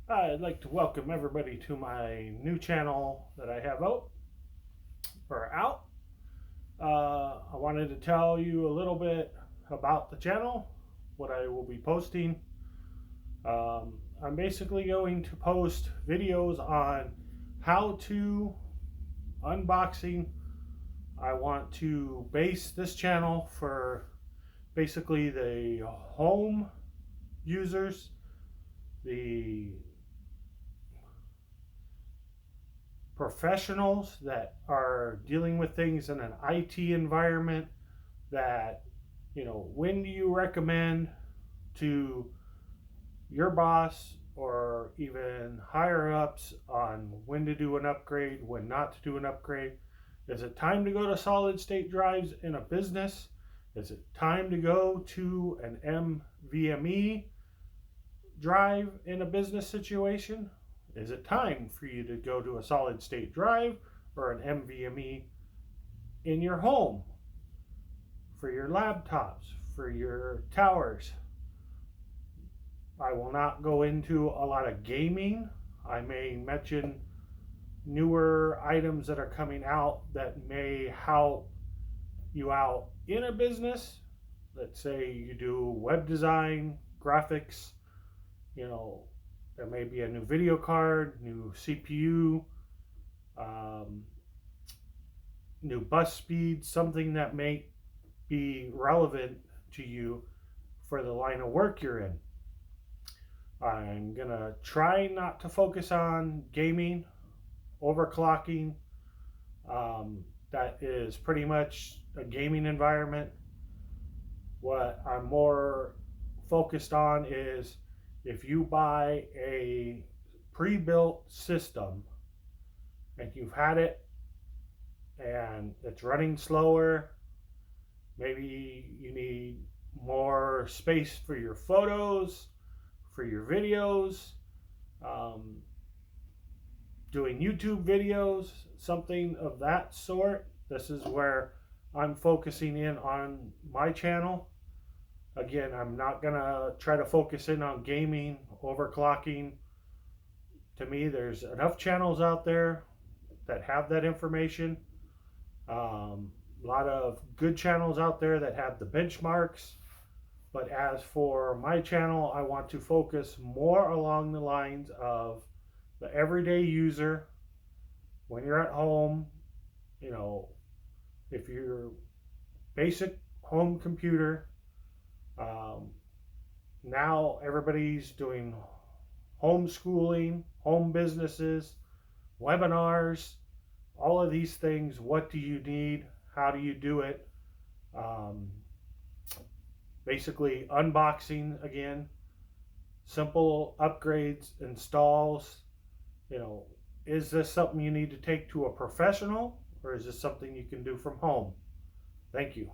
I'd like to welcome everybody to my new channel that I have out. I wanted to tell you a little bit about the channel, what I will be posting. I'm basically going to post videos on how to unboxing. I want to base this channel for basically the home users, the professionals that are dealing with things in an IT environment. That, when do you recommend to your boss or even higher ups on when to do an upgrade, when not to do an upgrade? Is it time to go to solid state drives in a business? Is it time to go to an NVMe drive in a business situation? Is it time for you to go to a solid state drive or an NVMe in your home for your laptops, for your towers? I will not go into a lot of gaming. I may mention newer items that are coming out that may help you out in a business. Let's say you do web design, graphics, there may be a new video card, new CPU, um, new bus speed, something that may be relevant to you for the line of work you're in. I'm going to try not to focus on gaming, overclocking. That is pretty much a gaming environment. What I'm more focused on is if you buy a pre-built system and you've had it and it's running slower, maybe you need more space for your photos, for your videos, um, doing YouTube videos, something of that sort. This is where I'm focusing in on my channel. Again, I'm not going to try to focus in on gaming, overclocking. To me, there's enough channels out there that have that information. A lot of good channels out there that have the benchmarks. But as for my channel, I want to focus more along the lines of the everyday user. When you're at home, if your basic home computer, now everybody's doing homeschooling, home businesses, webinars, all of these things. What do you need? How do you do it? Um, Basically, unboxing again, simple upgrades, installs. Is this something you need to take to a professional, or is this something you can do from home? Thank you.